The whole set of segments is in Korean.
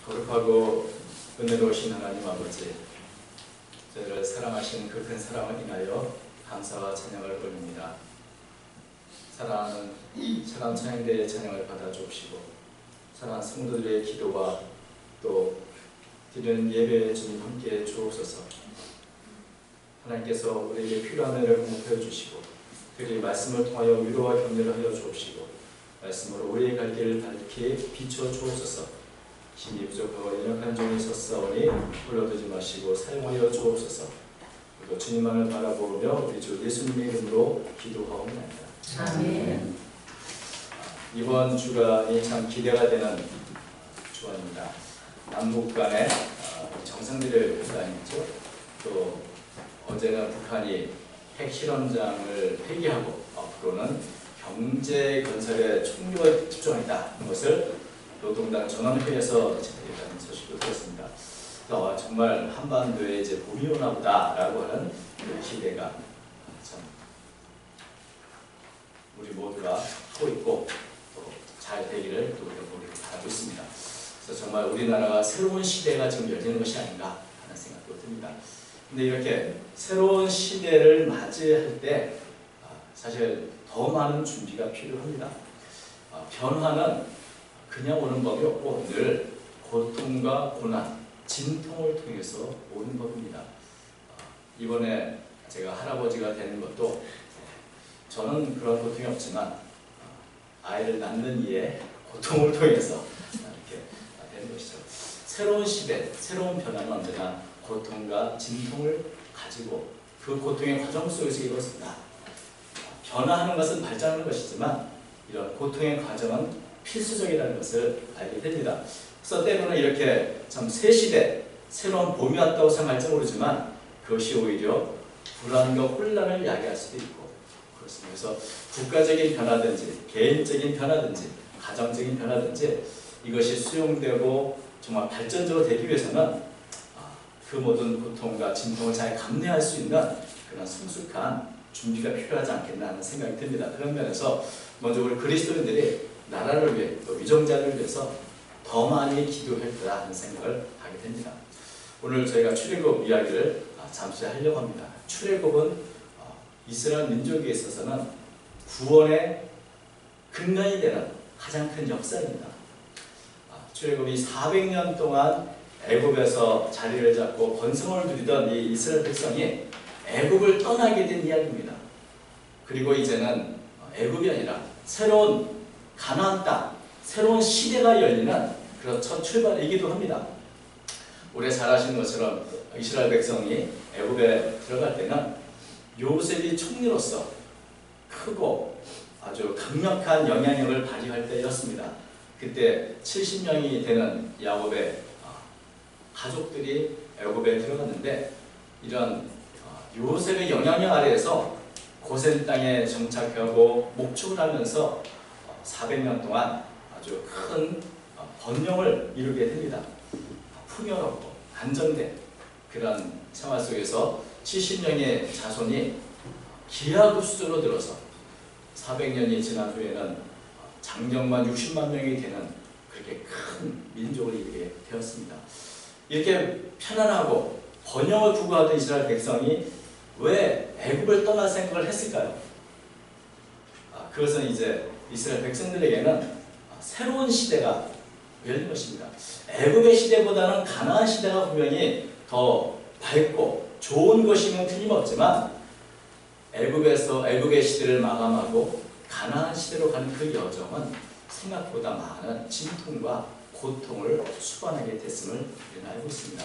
거룩하고 은혜로우신 하나님 아버지, 저희를 사랑하신 그 큰 사랑을 인하여 감사와 찬양을 올립니다. 사랑하는 사랑 찬양대의 찬양을 받아 주옵시고, 사랑하는 성도들의 기도와 또 드리는 예배에 주님 함께 주옵소서. 하나님께서 우리에게 필요한 은혜를 공급하여 주시고, 그리 말씀을 통하여 위로와 격려를 하여 주옵시고, 말씀으로 우리의 갈 길을 밝히 비춰 주옵소서. 힘이 부족하고 연약한 종이 있었사오니 불러두지 마시고 사용하여 주옵소서. 그리고 주님만을 바라보며 우리 주 예수님의 이름으로 기도하옵나이다. 아멘. 이번 주간이 참 기대가 되는 주간입니다. 남북 간의 정상들을 다니죠. 또 어제는 북한이 핵실험장을 폐기하고 앞으로는 경제 건설에 총력을 집중하겠다는 것을 노동당 전원회의에서 제기했다는 소식도 들었습니다. 정말 한반도에 이제 봄이 오나 보다라고 하는 그 기대가 참 우리 모두가 하고 있고 또 잘 되기를 또 우리가 바라고 있습니다. 그래서 정말 우리나라가 새로운 시대가 지금 열리는 것이 아닌가 하는 생각도 듭니다. 근데 이렇게 새로운 시대를 맞이할 때 사실 더 많은 준비가 필요합니다. 변화는 그냥 오는 법이 없고 늘 고통과 고난, 진통을 통해서 오는 법입니다. 이번에 제가 할아버지가 되는 것도 저는 그런 고통이 없지만 아이를 낳는 이의 고통을 통해서 이렇게 되는 것이죠. 새로운 시대, 새로운 변화는 언제나 고통과 진통을 가지고 그 고통의 과정 속에서 이루어진다. 변화하는 것은 발전하는 것이지만 이런 고통의 과정은 필수적이라는 것을 알게 됩니다. 그래서 때로는 이렇게 참 새 시대, 새로운 봄이 왔다고 생각할지 모르지만 그것이 오히려 불안과 혼란을 야기할 수도 있고 그렇습니다. 그래서 국가적인 변화든지 개인적인 변화든지 가정적인 변화든지 이것이 수용되고 정말 발전적으로 되기 위해서는 그 모든 고통과 진통을 잘 감내할 수 있는 그런 성숙한 준비가 필요하지 않겠나 하는 생각이 듭니다. 그런 면에서 먼저 우리 그리스도인들이 나라를 위해 또 위정자를 위해서 더 많이 기도할 거라 하는 생각을 하게 됩니다. 오늘 저희가 출애굽 이야기를 잠시 하려고 합니다. 출애굽은 이스라엘 민족에 있어서는 구원의 근간이 되는 가장 큰 역사입니다. 출애굽이 400년 동안 애굽에서 자리를 잡고 번성을 누리던 이 이스라엘 백성이 애굽을 떠나게 된 이야기입니다. 그리고 이제는 애굽이 아니라 새로운 가나안 땅, 새로운 시대가 열리는 그런 첫 출발이기도 합니다. 우리 잘 아시는 것처럼 이스라엘 백성이 애굽에 들어갈 때는 요셉이 총리로서 크고 아주 강력한 영향력을 발휘할 때였습니다. 그때 70명이 되는 야곱의 가족들이 애굽에 들어갔는데 이런 요셉의 영향력 아래에서 고센 땅에 정착하고 목축을 하면서 400년 동안 아주 큰 번영을 이루게 됩니다. 풍요롭고 안정된 그런 생활 속에서 70명의 자손이 기하급수로 들어서 400년이 지난 후에는 장정만 60만 명이 되는 그렇게 큰 민족을 이루게 되었습니다. 이렇게 편안하고 번영을 구가하던 이스라엘 백성이 왜 애굽을 떠날 생각을 했을까요? 그것은 이제 이스라엘 백성들에게는 새로운 시대가 열린 것입니다. 애굽의 시대보다는 가나안 시대가 분명히 더 밝고 좋은 것이면 틀림없지만 애굽의 시대를 마감하고 가나안 시대로 가는 그 여정은 생각보다 많은 진통과 고통을 수반하게 됐음을 우리는 알고 있습니다.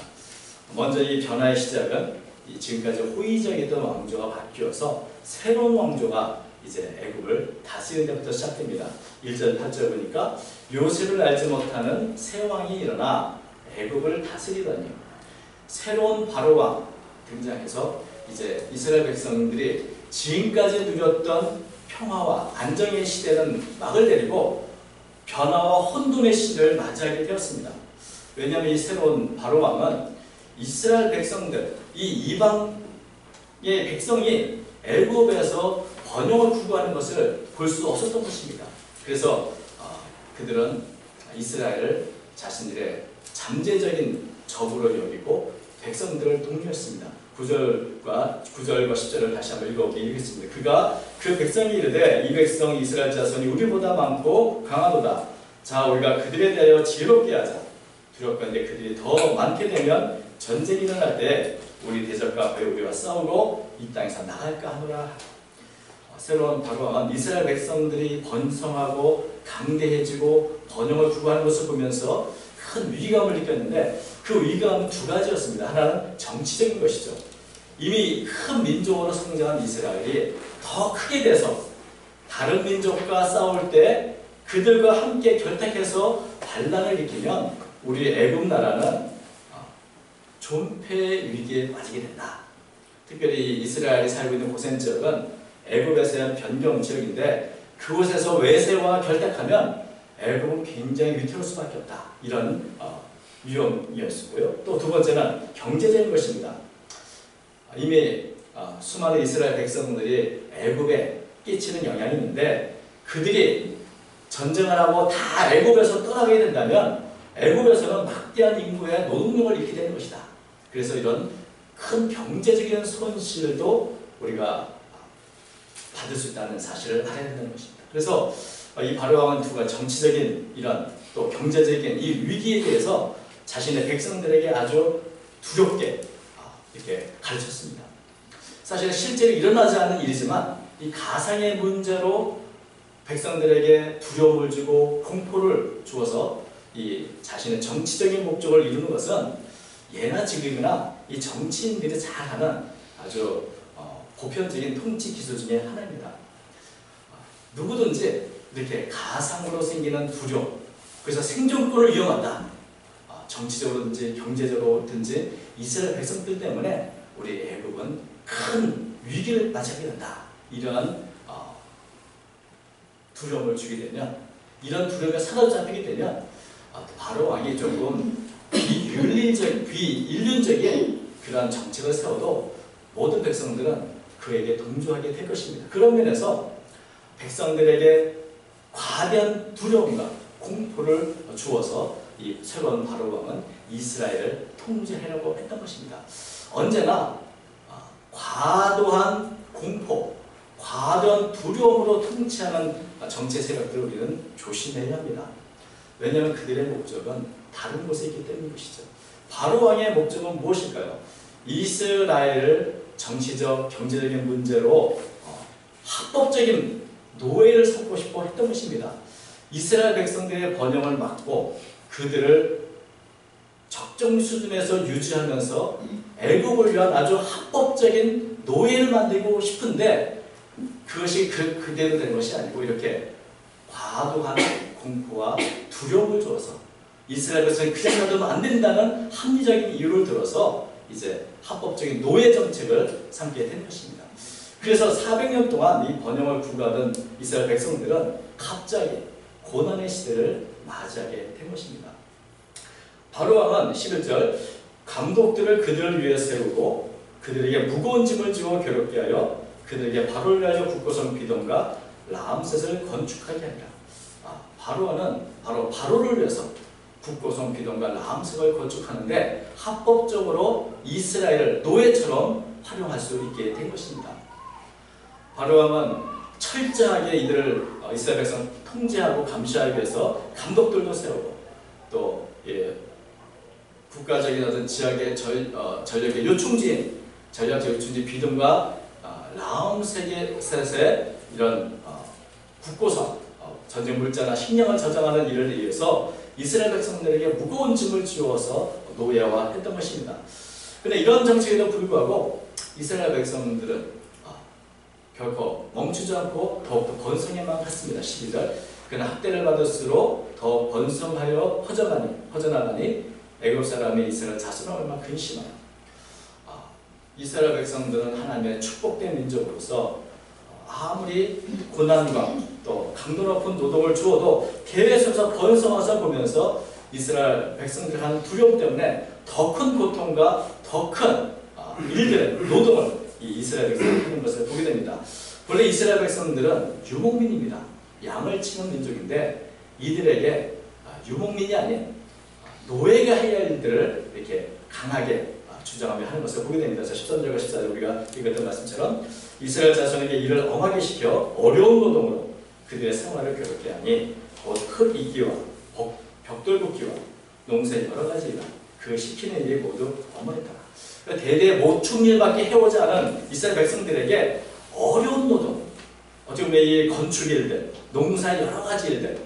먼저 이 변화의 시작은 지금까지 호의적이던 왕조가 바뀌어서 새로운 왕조가 이제 애굽을 다스리는 데부터 시작됩니다. 1절 8절 보니까 요셉을 알지 못하는 새 왕이 일어나 애굽을 다스리더니 새로운 바로왕 등장해서 이제 이스라엘 백성들이 지금까지 누렸던 평화와 안정의 시대는 막을 내리고 변화와 혼돈의 시대를 맞이하게 되었습니다. 왜냐하면 이 새로운 바로왕은 이스라엘 백성들, 이 이방의 백성이 애굽에서 번영을 구가하는 것을 볼 수 없었던 것입니다. 그래서 그들은 이스라엘을 자신들의 잠재적인 적으로 여기고 백성들을 독려했습니다. 9절과 10절을 다시 한번 읽겠습니다. 그가 그 백성이 이르되 이 백성 이스라엘 자손이 우리보다 많고 강하도다. 자, 우리가 그들에 대하여 지혜롭게 하자. 두렵건대 그들이 더 많게 되면 전쟁이 일어날 때 우리 대적과 우리와 싸우고 이 땅에서 나갈까 하노라. 새로운 바로왕은 이스라엘 백성들이 번성하고 강대해지고 번영을 구하는 것을 보면서 큰 위기감을 느꼈는데 그 위기감은 두 가지였습니다. 하나는 정치적인 것이죠. 이미 큰 민족으로 성장한 이스라엘이 더 크게 돼서 다른 민족과 싸울 때 그들과 함께 결탁해서 반란을 일으키면 우리 애굽 나라는 존폐 위기에 빠지게 된다. 특별히 이스라엘이 살고 있는 고센 지역은 애굽에서의 변경 지역인데 그곳에서 외세와 결탁하면 애굽은 굉장히 위태로울 수밖에 없다. 이런 위험이었고요. 또 두 번째는 경제적인 것입니다. 이미 수많은 이스라엘 백성들이 애굽에 끼치는 영향이 있는데 그들이 전쟁을 하고 다 애굽에서 떠나게 된다면 애굽에서는 막대한 인구의 노동력을 잃게 되는 것이다. 그래서 이런 큰 경제적인 손실도 우리가 받을 수 있다는 사실을 알아야 된다는 것입니다. 그래서 이 바로왕은 두 가지 정치적인 이런 또 경제적인 이 위기에 대해서 자신의 백성들에게 아주 두렵게 이렇게 가르쳤습니다. 사실 실제로 일어나지 않는 일이지만 이 가상의 문제로 백성들에게 두려움을 주고 공포를 주어서 이 자신의 정치적인 목적을 이루는 것은 예나 지금이나 이 정치인들이 잘 하는 아주 보편적인 통치 기술 중에 하나입니다. 누구든지 이렇게 가상으로 생기는 두려움, 그래서 생존권을 이용한다. 정치적으로든지 경제적으로든지 이스라엘 백성들 때문에 우리 애굽은 큰 위기를 맞이하게 된다. 이런 두려움을 주게 되면, 이런 두려움에 사로잡히게 되면 바로왕이 조금 비인륜적인 그런 정책을 세워도 모든 백성들은 그에게 동조하게 될 것입니다. 그런 면에서 백성들에게 과대한 두려움과 공포를 주어서 이 새로운 바로왕은 이스라엘을 통제하려고 했던 것입니다. 언제나 과도한 공포, 과도한 두려움으로 통치하는 정치 세력들을 우리는 조심해야 합니다. 왜냐하면 그들의 목적은 다른 곳에 있기 때문인 것이죠. 바로왕의 목적은 무엇일까요? 이스라엘을 정치적, 경제적인 문제로 합법적인 노예를 삼고 싶어 했던 것입니다. 이스라엘 백성들의 번영을 막고 그들을 적정 수준에서 유지하면서 애국을 위한 아주 합법적인 노예를 만들고 싶은데 그것이 그대로 된 것이 아니고 이렇게 과도한 공포와 두려움을 주어서 이스라엘 백성이 그냥 놔두면 안 된다는 합리적인 이유를 들어서 이제 합법적인 노예 정책을 삼게 된 것입니다. 그래서 400년 동안 이 번영을 구가던 이스라엘 백성들은 갑자기 고난의 시대를 맞이하게 된 것입니다. 바로왕은 11절 감독들을 그들을 위해 세우고 그들에게 무거운 짐을 지워 괴롭게 하여 그들에게 바로를 위하여 국고성 비동과 라암셋을 건축하게 하니라. 바로왕은 바로를 위해서 국고성 비동과 라암셋을 건축하는데 합법적으로 이스라엘을 노예처럼 활용할 수 있게 된 것입니다. 바로왕은 철저하게 이들을 이스라엘 백성 통제하고 감시하기 위해서 감독들도 세우고 또 국가적인 어떤 지역의 전력의 요충지인 비동과 라암셋의 이런 국고성 전쟁 물자나 식량을 저장하는 일을 위해서 이스라엘 백성들에게 무거운 짐을 지워서 노예화했던 것입니다. 그런데 이런 정책에도 불구하고 이스라엘 백성들은 결코 멈추지 않고 더욱더 번성해만 갔습니다. 12절 그러나 학대를 받을수록 더 번성하여 퍼져나가니 애굽 사람이 이스라엘 자손을 얼마나 근심하여 이스라엘 백성들은 하나님의 축복된 민족으로서 아무리 고난과 또 강도 높은 노동을 주어도 계속해서 번성해서 보면서 이스라엘 백성들이 하는 두려움 때문에 더 큰 고통과 더 큰 일들의 노동을 이 이스라엘 백성들이 하는 것을 보게 됩니다. 원래 이스라엘 백성들은 유목민입니다. 양을 치는 민족인데 이들에게 유목민이 아닌 노예가 해야 할 일들을 이렇게 강하게 주장하며 하는 것을 보게 됩니다. 13절과 14절 우리가 읽었던 말씀처럼 이스라엘 자손에게 이를 엄하게 시켜 어려운 노동으로 그들의 생활을 괴롭게 하니 곧 흙 잇기와 벽돌 굽기와 농사의 여러 가지 일, 그 시키는 일이 모두 어머니더라. 그러니까 대대 모충 일밖에 해오지 않은 이스라엘 백성들에게 어려운 노동, 어떻게 보면 이 건축 일들, 농사의 여러 가지 일들,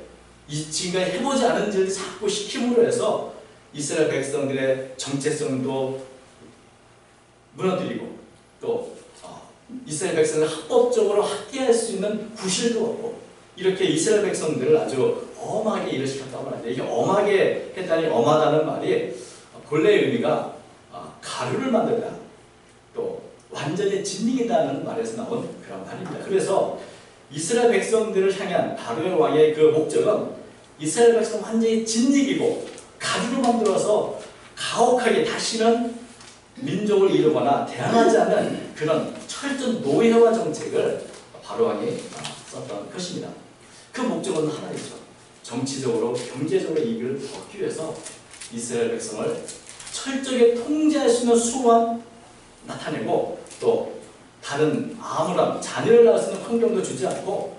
지금까지 해보지 않은 일을 자꾸 시킴으로 해서 이스라엘 백성들의 정체성도 무너뜨리고 또 이스라엘 백성을 합법적으로 학대할 수 있는 구실도 없고 이렇게 이스라엘 백성들을 아주 엄하게 일을 시켰다고 말합니다. 이게 엄하게 했다니 엄하다는 말이 본래의 의미가 가루를 만들다 또 완전히 진리이다는 말에서 나온 그런 말입니다. 그래서 이스라엘 백성들을 향한 바로의 왕의 그 목적은 이스라엘 백성 완전히 진리이고 가루를 만들어서 가혹하게 다시는 민족을 이루거나 대항하지 않는 그런 철저한 노예화 정책을 바로 왕이 썼던 것입니다. 그 목적은 하나이죠. 정치적으로 경제적으로 이익을 얻기 위해서 이스라엘 백성을 철저하게 통제할 수 있는 수만 나타내고 또 다른 아무런 자녀를 낳을 수 있는 환경도 주지 않고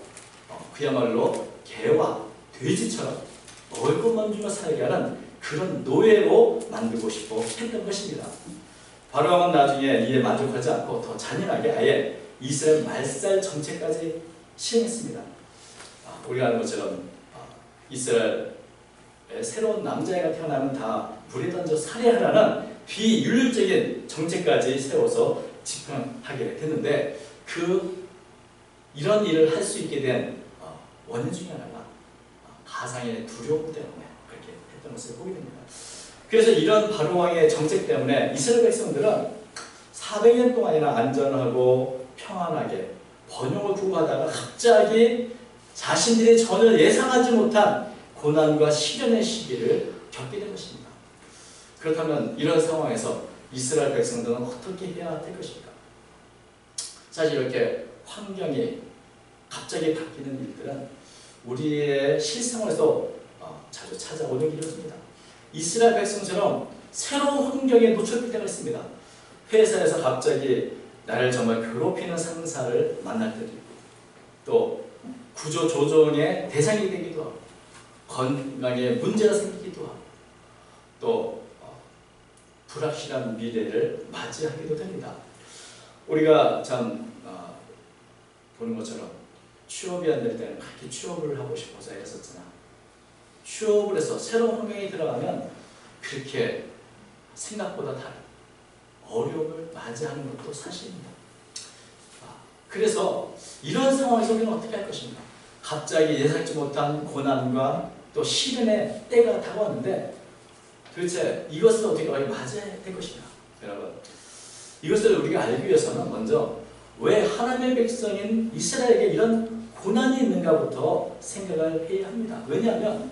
그야말로 개와 돼지처럼 먹을 것만 주며 살게 하는 그런 노예로 만들고 싶어 했던 것입니다. 바로왕은 나중에 이에 만족하지 않고 더 잔인하게 아예 이스라엘 말살 정책까지 시행했습니다. 우리가 아는 것처럼 이스라엘의 새로운 남자애가 태어나면 다 물에 던져 살해하라는 비윤리적인 정책까지 세워서 집행하게 됐는데 이런 일을 할 수 있게 된 원인 중에 하나가 가상의 두려움 때문에 그렇게 했던 것을 보게 됩니다. 그래서 이런 바로왕의 정책 때문에 이스라엘 백성들은 400년 동안이나 안전하고 평안하게 번영을 구가하다가 갑자기 자신들이 전혀 예상하지 못한 고난과 시련의 시기를 겪게 된 것입니다. 그렇다면 이런 상황에서 이스라엘 백성들은 어떻게 해야 될 것입니까? 사실 이렇게 환경이 갑자기 바뀌는 일들은 우리의 실생활에서 자주 찾아오는 일이었습니다. 이스라엘 백성처럼 새로운 환경에 노출될 때가 있습니다. 회사에서 갑자기 나를 정말 괴롭히는 상사를 만날 때도 있고 또 구조조정의 대상이 되기도 하고 건강에 문제가 생기기도 하고 또 불확실한 미래를 맞이하기도 됩니다. 우리가 참 보는 것처럼 취업이 안 될 때는 그렇게 취업을 하고 싶어서 애썼잖아. 취업을 해서 새로운 환경에 들어가면 그렇게 생각보다 다른 어려움을 맞이하는 것도 사실입니다. 그래서 이런 상황에서 우리는 어떻게 할 것인가? 갑자기 예상치 못한 고난과 또 시련의 때가 다가왔는데 도대체 이것을 어떻게 맞이해야 될 것인가? 여러분, 이것을 우리가 알기 위해서는 먼저 왜 하나님의 백성인 이스라엘에게 이런 고난이 있는가부터 생각을 해야 합니다. 왜냐하면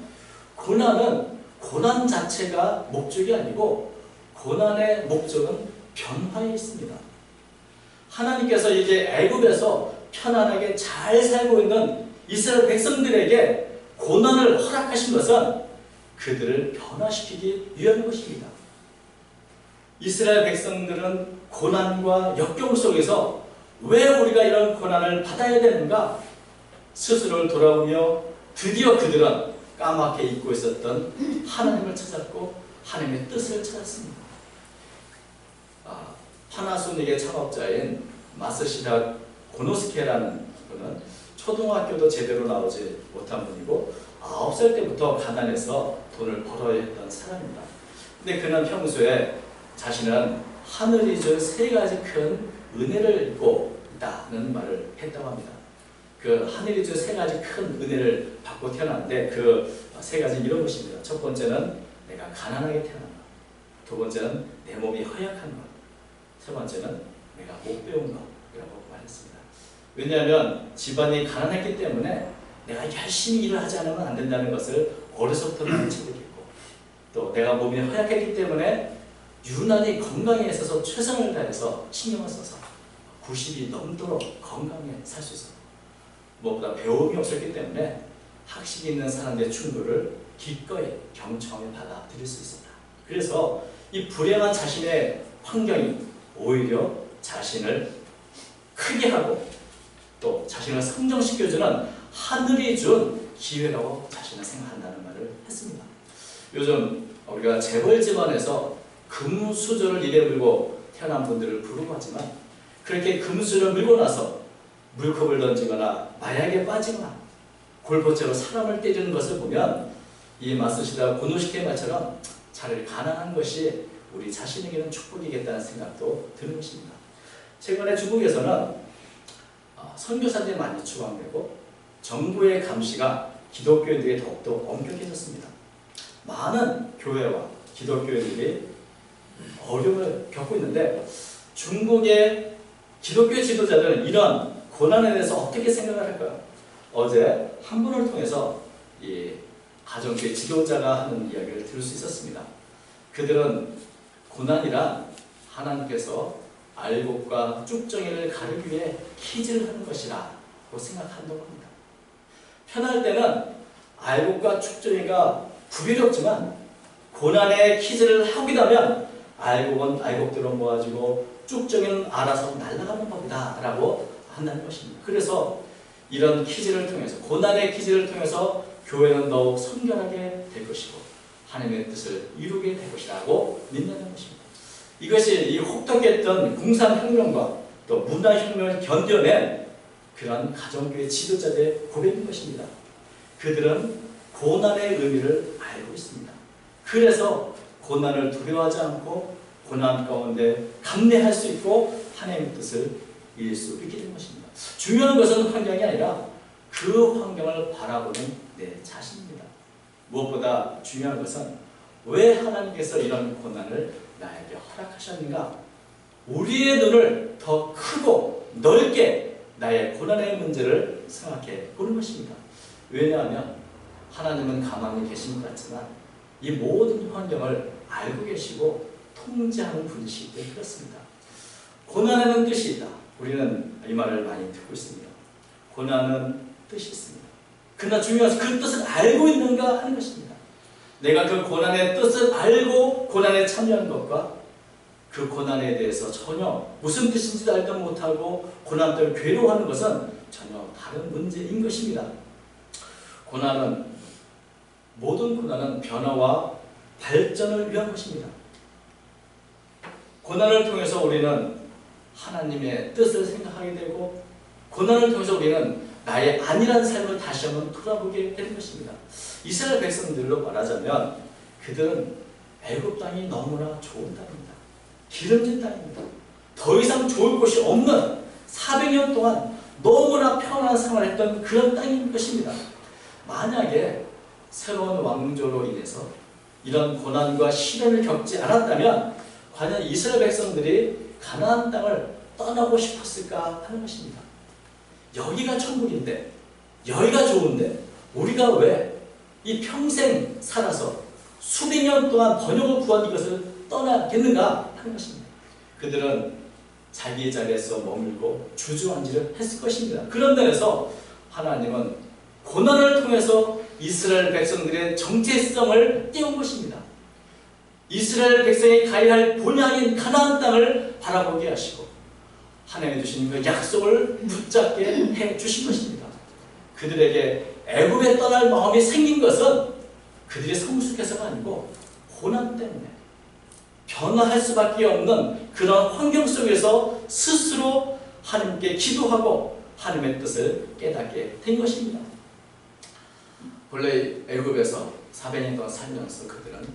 고난은 고난 자체가 목적이 아니고 고난의 목적은 변화에 있습니다. 하나님께서 이제 애굽에서 편안하게 잘 살고 있는 이스라엘 백성들에게 고난을 허락하신 것은 그들을 변화시키기 위한 것입니다. 이스라엘 백성들은 고난과 역경 속에서 왜 우리가 이런 고난을 받아야 되는가 스스로를 돌아보며 드디어 그들은 까맣게 잊고 있었던 하나님을 찾았고 하나님의 뜻을 찾았습니다. 파나소닉의 창업자인 마스시다 고노스케라는 분은 초등학교도 제대로 나오지 못한 분이고 9살 때부터 가난해서 돈을 벌어야 했던 사람입니다. 근데 그는 평소에 자신은 하늘이 준 3가지 큰 은혜를 입고 있다는 말을 했다고 합니다. 그 하늘이 준 3가지 큰 은혜를 받고 태어났는데 그 3가지는 이런 것입니다. 첫 번째는 내가 가난하게 태어난 것, 두 번째는 내 몸이 허약한 것, 세 번째는 내가 못 배운 것이라고 말했습니다. 왜냐하면 집안이 가난했기 때문에 내가 열심히 일을 하지 않으면 안 된다는 것을 어려서부터 많이 체득했고 또 내가 몸이 허약했기 때문에 유난히 건강에 있어서 최선을 다해서 신경을 써서 90이 넘도록 건강에 살 수 있었고 무엇보다 배움이 없었기 때문에 학식이 있는 사람들의 충고를 기꺼이 경청에 받아들일 수 있습니다. 그래서 이 불행한 자신의 환경이 오히려 자신을 크게 하고 또 자신을 성장시켜주는 하늘이 준 기회라고 자신은 생각한다는 말을 했습니다. 요즘 우리가 재벌 집안에서 금수저를 입에 물고 태어난 분들을 부르고 하지만 그렇게 금수저를 물고 나서 물컵을 던지거나 마약에 빠지거나 골포째로 사람을 때리는 것을 보면 이 마쓰시다 고노시케의 말처럼 차라리 가난한 것이 우리 자신에게는 축복이겠다는 생각도 드는 것입니다. 최근에 중국에서는 선교사들이 많이 추방되고 정부의 감시가 기독교인들에게 더욱더 엄격해졌습니다. 많은 교회와 기독교인들이 어려움을 겪고 있는데 중국의 기독교 지도자들은 이런 고난에 대해서 어떻게 생각을 할까요? 어제 한 분을 통해서 이 가정교회 지도자가 하는 이야기를 들을 수 있었습니다. 그들은 고난이란 하나님께서 알곡과 쭉정이를 가르기 위해 퀴즈를 하는 것이라고 생각한다고 합니다. 편할 때는 알곡과 쭉정이가 부비롭지만 고난의 퀴즈를 하고 나면 알곡은 알곡대로 모아지고 쭉정이는 알아서 날아가는 법이다 라고 한다는 것입니다. 그래서 이런 퀴즈를 통해서 고난의 퀴즈를 통해서 교회는 더욱 성결하게 될 것이고 하나님의 뜻을 이루게 될 것이라고 믿는 것입니다. 이것이 이 혹독했던 공산혁명과 또 문화혁명을 견뎌낸 그런 가정교회 지도자들의 고백인 것입니다. 그들은 고난의 의미를 알고 있습니다. 그래서 고난을 두려워하지 않고 고난 가운데 감내할 수 있고 하나님의 뜻을 이룰 수 있게 된 것입니다. 중요한 것은 환경이 아니라 그 환경을 바라보는 내 자신입니다. 무엇보다 중요한 것은 왜 하나님께서 이런 고난을 나에게 허락하셨는가? 우리의 눈을 더 크고 넓게 나의 고난의 문제를 생각해 보는 것입니다. 왜냐하면 하나님은 가만히 계신 것 같지만 이 모든 환경을 알고 계시고 통제하는 분이시기 때문에 그렇습니다. 고난에는 뜻이 있다. 우리는 이 말을 많이 듣고 있습니다. 고난은 뜻이 있습니다. 그러나 중요한 것은 그 뜻을 알고 있는가 하는 것입니다. 내가 그 고난의 뜻을 알고 고난에 참여한 것과 그 고난에 대해서 전혀 무슨 뜻인지도 알도 못하고 고난 때문에 괴로워하는 것은 전혀 다른 문제인 것입니다. 모든 고난은 변화와 발전을 위한 것입니다. 고난을 통해서 우리는 하나님의 뜻을 생각하게 되고 고난을 통해서 우리는 나의 안일한 삶을 다시 한번 돌아보게 되는 것입니다. 이스라엘 백성들로 말하자면 그들은 애굽 땅이 너무나 좋은 땅입니다. 기름진 땅입니다. 더 이상 좋을 곳이 없는 400년 동안 너무나 평안한 생활을 했던 그런 땅인 것입니다. 만약에 새로운 왕조로 인해서 이런 고난과 시련을 겪지 않았다면 과연 이스라엘 백성들이 가나안 땅을 떠나고 싶었을까 하는 것입니다. 여기가 천국인데 여기가 좋은데 우리가 왜 이 평생 살아서 수백 년 동안 번영을 구한 이것을 떠나겠는가 하는 것입니다. 그들은 자기 자리에서 머물고 주저앉기를 했을 것입니다. 그런 데에서 하나님은 고난을 통해서 이스라엘 백성들의 정체성을 띄운 것입니다. 이스라엘 백성이 가야 할 본향인 가나안 땅을 바라보게 하시고 하나님이 주신 그 약속을 붙잡게 해 주신 것입니다. 그들에게 애굽에 떠날 마음이 생긴 것은 그들이 성숙해서가 아니고 고난 때문에 변화할 수밖에 없는 그런 환경 속에서 스스로 하나님께 기도하고 하나님의 뜻을 깨닫게 된 것입니다. 본래 애굽에서 400년 동안 살면서 그들은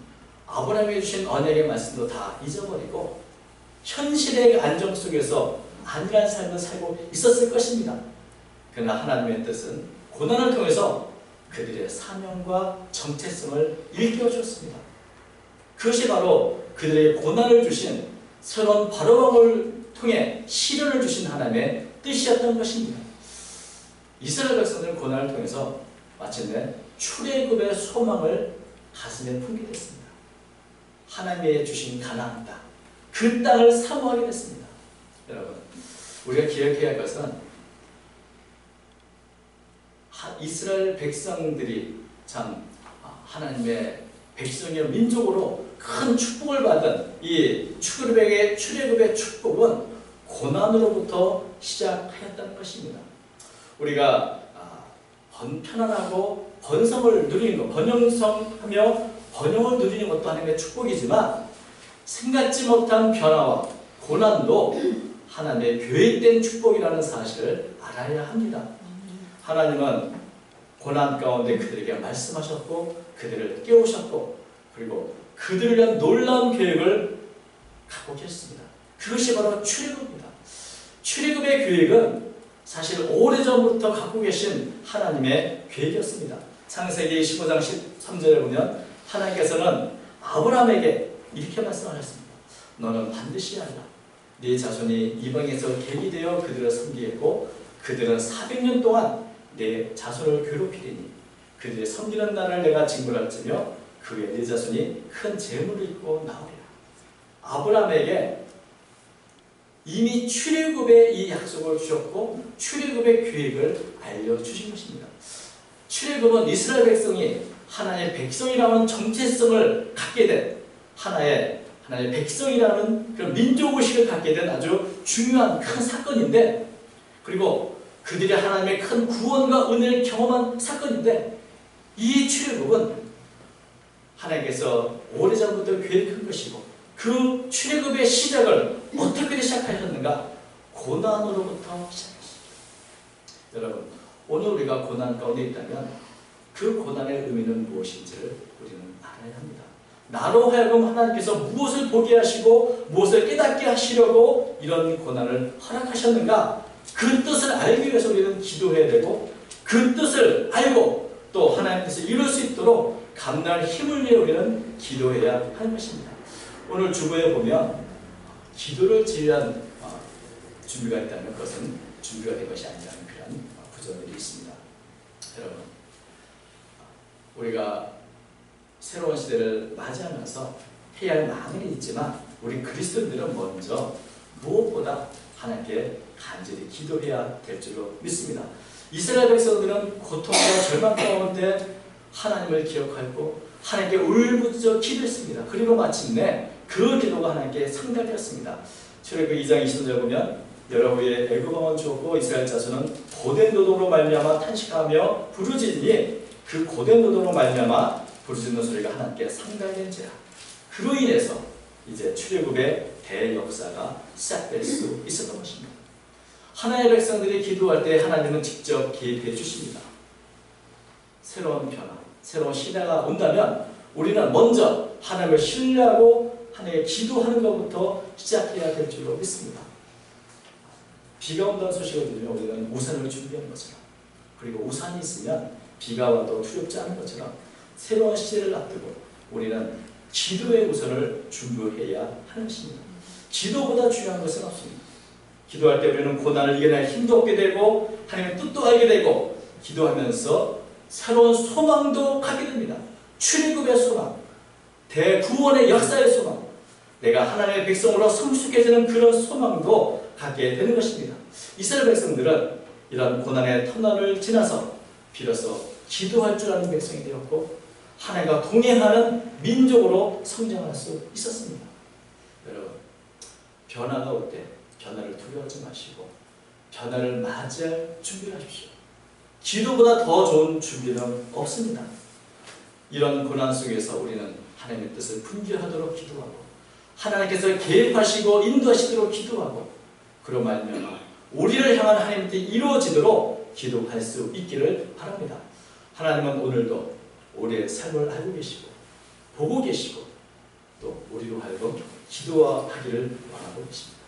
아브라함이 주신 언약의 말씀도 다 잊어버리고 현실의 안정 속에서 안일한 삶을 살고 있었을 것입니다. 그러나 하나님의 뜻은 고난을 통해서 그들의 사명과 정체성을 일깨워주었습니다. 그것이 바로 그들의 고난을 주신 새로운 바로왕을 통해 시련을 주신 하나님의 뜻이었던 것입니다. 이스라엘 백성들은 고난을 통해서 마침내 출애굽의 소망을 가슴에 품게 됐습니다. 하나님의 주신 가나안 땅, 그 땅을 사모하게 됐습니다. 여러분, 우리가 기억해야 할 것은 이스라엘 백성들이 참 하나님의 백성의 민족으로 큰 축복을 받은 이 출애굽의 축복은 고난으로부터 시작하였다는 것입니다. 우리가 편안하고 번성을 누리는 것, 번영성하며 번영을 누리는 것도 하나님의 축복이지만 생각지 못한 변화와 고난도 하나님의 계획된 축복이라는 사실을 알아야 합니다. 하나님은 고난 가운데 그들에게 말씀하셨고 그들을 깨우셨고 그리고 그들을 위한 놀라운 계획을 갖고 계셨습니다. 그것이 바로 출애굽입니다. 출애굽의 계획은 사실 오래전부터 갖고 계신 하나님의 계획이었습니다. 창세기 15장 13절에 보면 하나님께서는 아브라함에게 이렇게 말씀하셨습니다. 너는 반드시 알라. 네 자손이 이방에서 객이 되어 그들을 섬기겠고 그들은 400년 동안 내 자손을 괴롭히리니 그들의 섬기는 날을 내가 징벌할지며 그 후에 네 자손이 큰 재물을 입고 나오리라. 아브라함에게 이미 출애굽의 이 약속을 주셨고 출애굽의 계획을 알려주신 것입니다. 출애굽은 이스라엘 백성이 하나님의 백성이라는 정체성을 갖게 된 하나의 백성이라는 그런 민족의식을 갖게 된 아주 중요한 큰 사건인데, 그리고 그들이 하나님의 큰 구원과 은혜를 경험한 사건인데, 이 출애굽은 하나님께서 오래전부터 계획한 것이고 그 출애굽의 시작을 어떻게 시작하셨는가? 고난으로부터 시작했습니다. 여러분, 오늘 우리가 고난 가운데 있다면 그 고난의 의미는 무엇인지를 우리는 알아야 합니다. 나로 하여금 하나님께서 무엇을 보게 하시고 무엇을 깨닫게 하시려고 이런 고난을 허락하셨는가? 그 뜻을 알기 위해서 우리는 기도해야 되고 그 뜻을 알고 또 하나님의 뜻을 이룰 수 있도록 감당할 힘을 위해 우리는 기도해야 하는 것입니다. 오늘 주보에 보면 기도를 위한 준비가 있다면 그것은 준비가 된 것이 아니라는 그런 구절들이 있습니다. 여러분, 우리가 새로운 시대를 맞이하면서 해야 할 많은 일이 있지만 우리 그리스도인들은 먼저 무엇보다 하나님께 간절히 기도해야 될 줄로 믿습니다. 이스라엘 백성들은 고통과 절망 가운데 하나님을 기억하고 하나님께 울부짖어 기도했습니다. 그리고 마침내 그 기도가 하나님께 상달되었습니다. 출애굽 2장 20절 보면 여러 후에 애굽 왕은 죽었고 이스라엘 자손은 고된 노동으로 말미암아 탄식하며 부르짖으니 그 고된 노동으로 말미암아 부르짖는 소리가 하나님께 상달된지라. 그로 인해서 이제 출애굽의 대역사가 시작될 수 있었던 것입니다. 하나님의 백성들이 기도할 때 하나님은 직접 개입해 주십니다. 새로운 변화, 새로운 시대가 온다면 우리는 먼저 하나님을 신뢰하고 하나님께 기도하는 것부터 시작해야 될 줄로 믿습니다. 비가 온다는 소식을 들으면 우리는 우산을 준비하는 것처럼, 그리고 우산이 있으면 비가 와도 두렵지 않은 것처럼 새로운 시대를 앞두고 우리는 기도의 우선을 준비해야 하는 것입니다. 기도보다 중요한 것은 없습니다. 기도할 때 우리는 고난을 이겨낼 힘도 얻게 되고 하나님의 뜻도 알게 되고 기도하면서 새로운 소망도 갖게 됩니다. 출애굽의 소망, 대구원의 역사의 소망, 내가 하나님의 백성으로 성숙해지는 그런 소망도 갖게 되는 것입니다. 이스라엘 백성들은 이런 고난의 터널을 지나서 비로소 기도할 줄 아는 백성이 되었고 하나님과 동행하는 민족으로 성장할 수 있었습니다. 여러분, 변화가 올 때 변화를 두려워하지 마시고 변화를 맞이할 준비를 하십시오. 기도보다 더 좋은 준비는 없습니다. 이런 고난 속에서 우리는 하나님의 뜻을 분별하도록 기도하고 하나님께서 개입하시고 인도하시도록 기도하고 그로 말미암아 우리를 향한 하나님의 뜻이 이루어지도록 기도할 수 있기를 바랍니다. 하나님은 오늘도 우리의 삶을 알고 계시고 보고 계시고 또 우리로 하여금 기도하기를 원하고 계십니다.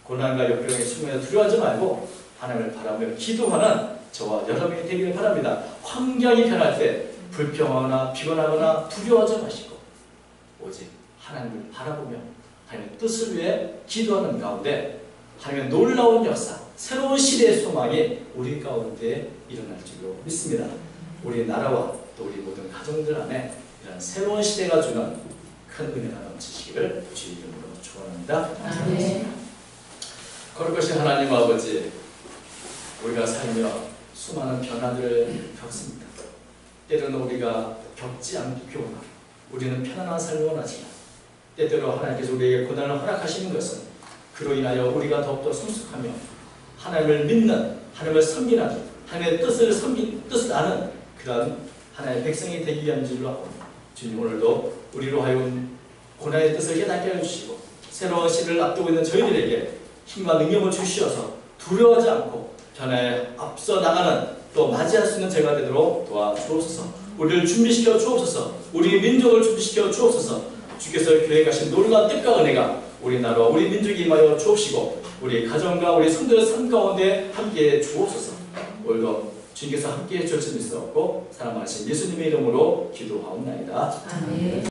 고난과 역경의 순간에 두려워하지 말고 하나님을 바라보며 기도하는 저와 여러분이 되기를 바랍니다. 환경이 변할 때 불평하거나 피곤하거나 두려워하지 마시고 오직 하나님을 바라보며 하나님의 뜻을 위해 기도하는 가운데 하나님의 놀라운 역사, 새로운 시대의 소망이 우리 가운데 일어날 줄로 믿습니다. 우리 나라와 또 우리 모든 가정들 안에 이런 새로운 시대가 주는 큰 은혜가 넘치시기를 주의 이름으로 축원합니다. 아멘. 거룩하신 하나님 아버지, 우리가 살며 수많은 변화들을 겪습니다. 때로는 우리가 겪지 않기로나 우리는 편안한 삶을 원하지만 때때로 하나님께서 우리에게 고난을 허락하시는 것은 그로 인하여 우리가 더욱더 성숙하며 하나님을 믿는, 하나님을 섬기는, 하나님의 뜻을 아는 그런 하나님의 백성이 되기 위한 줄로 하고 주님 오늘도 우리로 하여금 고난의 뜻을 깨닫게 해주시고 새로운 시를 앞두고 있는 저희들에게 힘과 능력을 주시어서 두려워하지 않고 변화에 앞서 나가는 또 맞이할 수 있는 제가 되도록 도와주옵소서. 우리를 준비시켜 주옵소서. 우리 민족을 준비시켜 주옵소서. 주께서 계획하신 놀라운 뜻과 은혜가 우리 나라와 우리 민족이 임하여 주옵시고 우리 가정과 우리 성도의 삶 가운데 함께해 주옵소서. 오늘도 주님께서 함께해 주실 수 있었고 사랑하신 예수님의 이름으로 기도하옵나이다. 아멘.